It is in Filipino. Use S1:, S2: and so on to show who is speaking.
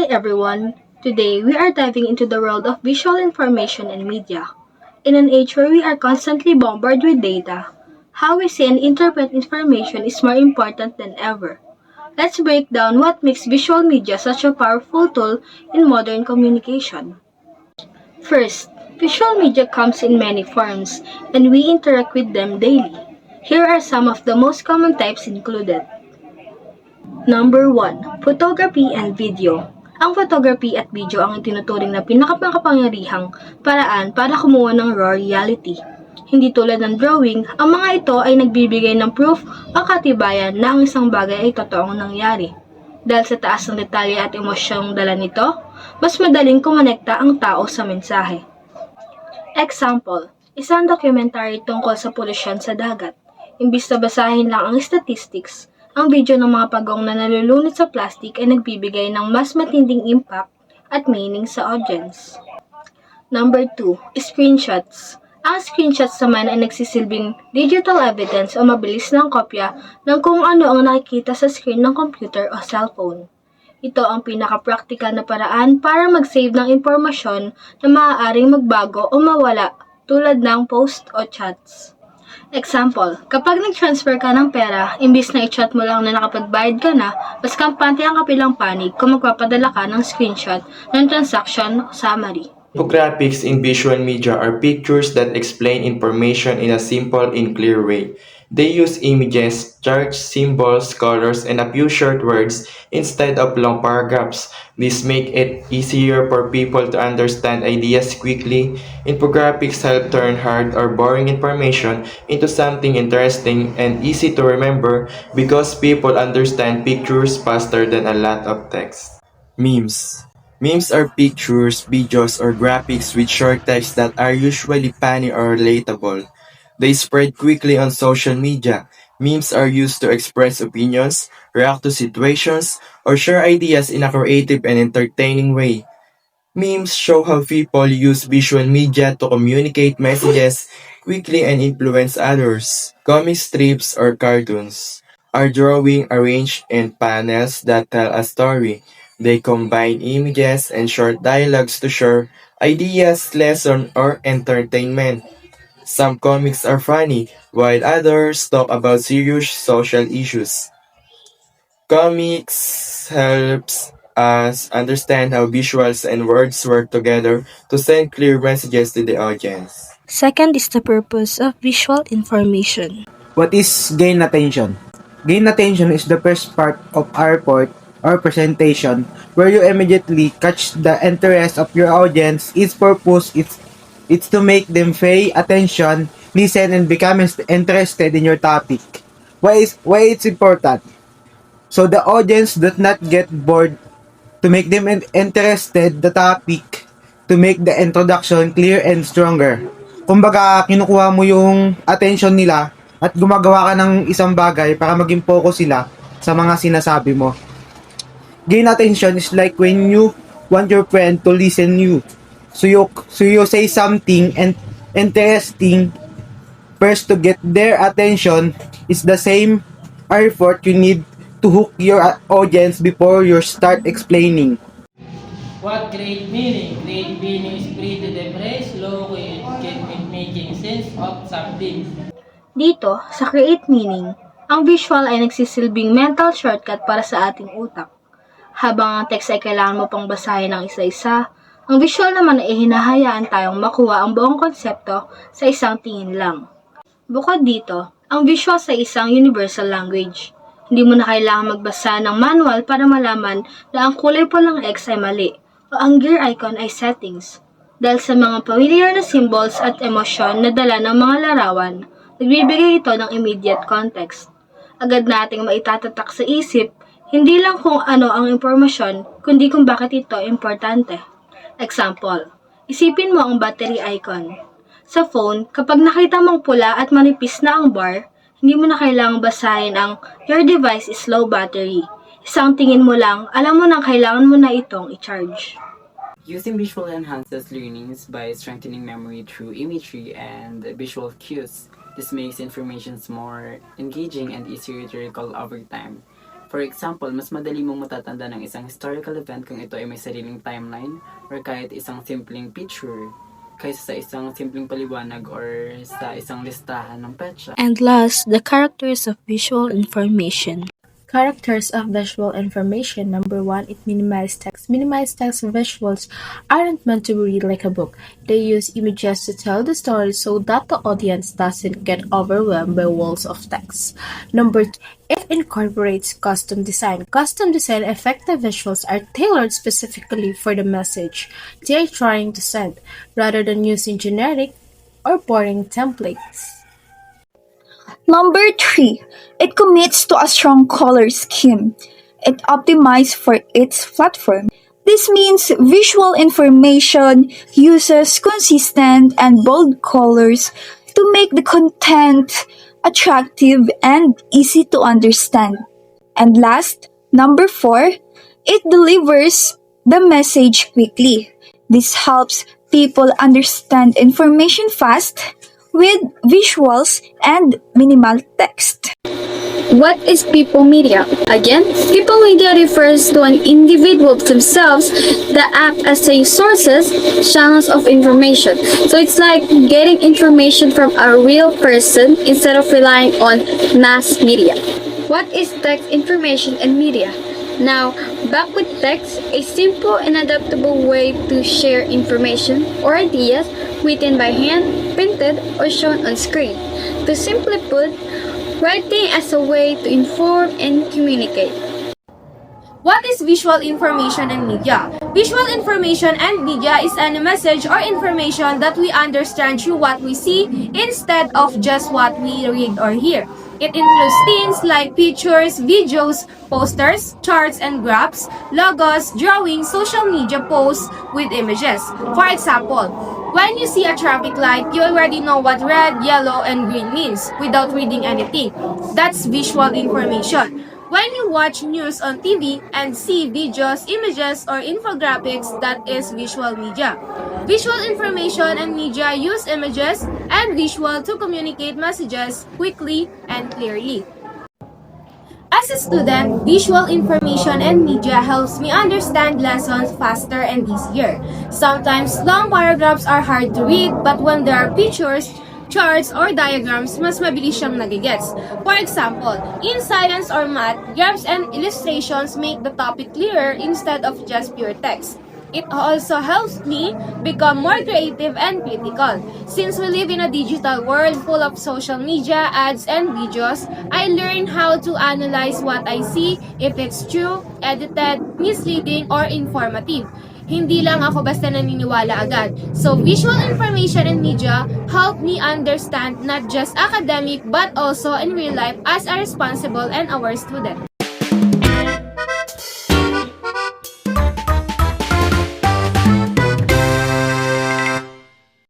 S1: everyone. Today we are diving into the world of visual information and media. In an age where we are constantly bombarded with data, how we see and interpret information is more important than ever. Let's break down what makes visual media such a powerful tool in modern communication. First, visual media comes in many forms, and we interact with them daily. Here are some of the most common types included. Number 1. Photography and video. Ang photography at video ang itinuturing na pinakamakapangyarihang paraan para kumuha ng raw reality. Hindi tulad ng drawing, ang mga ito ay nagbibigay ng proof o katibayan na ang isang bagay ay totoong nangyari. Dahil sa taas ng detalye at emosyong dala nito, mas madaling kumonekta ang tao sa mensahe. Example, isang documentary tungkol sa polusyon sa dagat. Imbis na basahin lang ang statistics, ang video ng mga pagong na nalulunod sa plastic ay nagbibigay ng mas matinding impact at meaning sa audience. Number 2. Screenshots. Ang screenshots naman ay nagsisilbing digital evidence o mabilis ng kopya ng kung ano ang nakikita sa screen ng computer o cellphone. Ito ang pinaka-practical na paraan para mag-save ng impormasyon na maaaring magbago o mawala tulad ng post o chats. Example, kapag nag-transfer ka ng pera, imbis na i-chat mo lang na nakapagbayad ka na, mas kampante ang kapilang panig kung magpapadala ka ng screenshot ng transaction summary.
S2: Infographics in visual media are pictures that explain information in a simple and clear way. They use images, charts, symbols, colors, and a few short words instead of long paragraphs. This makes it easier for people to understand ideas quickly. Infographics help turn hard or boring information into something interesting and easy to remember because people understand pictures faster than a lot of text. Memes. Memes are pictures, videos, or graphics with short text that are usually funny or relatable. They spread quickly on social media. Memes are used to express opinions, react to situations, or share ideas in a creative and entertaining way. Memes show how people use visual media to communicate messages quickly and influence others. Comic strips or cartoons are drawing arranged in panels that tell a story. They combine images and short dialogues to share ideas, lesson, or entertainment. Some comics are funny, while others talk about serious social issues. Comics helps us understand how visuals and words work together to send clear messages to the audience.
S1: Second is the purpose of visual information.
S3: What is gain attention? Gain attention is the first part of our report or presentation where you immediately catch the interest of your audience. Its purpose is it's to make them pay attention, listen, and become interested in your topic. Why it's important? So the audience does not get bored, to make them interested the topic, to make the introduction clear and stronger. Kumbaga, kinukuha mo yung attention nila at gumagawa ka ng isang bagay para maging focus sila sa mga sinasabi mo. Gain attention is like when you want your friend to listen you. So you say something and interesting first to get their attention is the same effort you need to hook your audience before you start explaining.
S4: What create meaning? Create meaning is pretty depressed, low, can making sense of something.
S1: Dito, sa create meaning, ang visual ay nagsisilbing mental shortcut para sa ating utak. Habang ang text ay kailangan mo pang basahin ng isa-isa, ang visual naman ay hinahayaan tayong makuha ang buong konsepto sa isang tingin lang. Bukod dito, ang visual sa isang universal language. Hindi mo na kailangan magbasa ng manual para malaman na ang kulay pulang X ay mali o ang gear icon ay settings. Dahil sa mga familiar na symbols at emosyon na dala ng mga larawan, nagbibigay ito ng immediate context. Agad nating maitatatak sa isip, hindi lang kung ano ang impormasyon, kundi kung bakit ito importante. Example, isipin mo ang battery icon. Sa phone, kapag nakita mong pula at manipis na ang bar, hindi mo na kailangang basahin ang "Your device is low battery." Isang tingin mo lang, alam mo nang kailangan mo na itong i-charge.
S5: Using visual enhances learnings by strengthening memory through imagery and visual cues. This makes information more engaging and easier to recall over time. For example, mas madali mong matatanda ng isang historical event kung ito ay may sariling timeline or kahit isang simpleng picture kaysa sa isang simpleng paliwanag or sa isang listahan ng petsa.
S1: And last, the characters of visual information. Characters of visual information. Number one, it minimizes text. Minimized text visuals aren't meant to be read like a book. They use images to tell the story so that the audience doesn't get overwhelmed by walls of text. Number two, it incorporates custom design. Custom design effective visuals are tailored specifically for the message they're trying to send, rather than using generic or boring templates.
S6: Number 3, it commits to a strong color scheme. It optimized for its platform. This means visual information uses consistent and bold colors to make the content attractive and easy to understand. And last, number 4, it delivers the message quickly. This helps people understand information fast with visuals and minimal text.
S7: What is people media? Again, people media refers to an individual themselves that act as a sources, channels of information. So it's like getting information from a real person instead of relying on mass media. What is text information and media? Now, back with text, a simple and adaptable way to share information or ideas written by hand, printed, or shown on screen. To simply put, writing as a way to inform and communicate.
S1: What is visual information and media? Visual information and media is a message or information that we understand through what we see instead of just what we read or hear. It includes things like pictures, videos, posters, charts and graphs, logos, drawings, social media posts with images. For example, when you see a traffic light, you already know what red, yellow, and green means without reading anything. That's visual information. When you watch news on TV and see videos, images, or infographics, that is visual media. Visual information and media use images and visual to communicate messages quickly and clearly. As a student, visual information and media helps me understand lessons faster and easier. Sometimes long paragraphs are hard to read, but when there are pictures, charts, or diagrams, mas mabilis siyang nagigets. For example, in science or math, graphs and illustrations make the topic clearer instead of just pure text. It also helps me become more creative and critical. Since we live in a digital world full of social media, ads, and videos, I learn how to analyze what I see, if it's true, edited, misleading, or informative. Hindi lang ako basta naniniwala agad. So, visual information and media help me understand not just academic but also in real life as a responsible and aware student.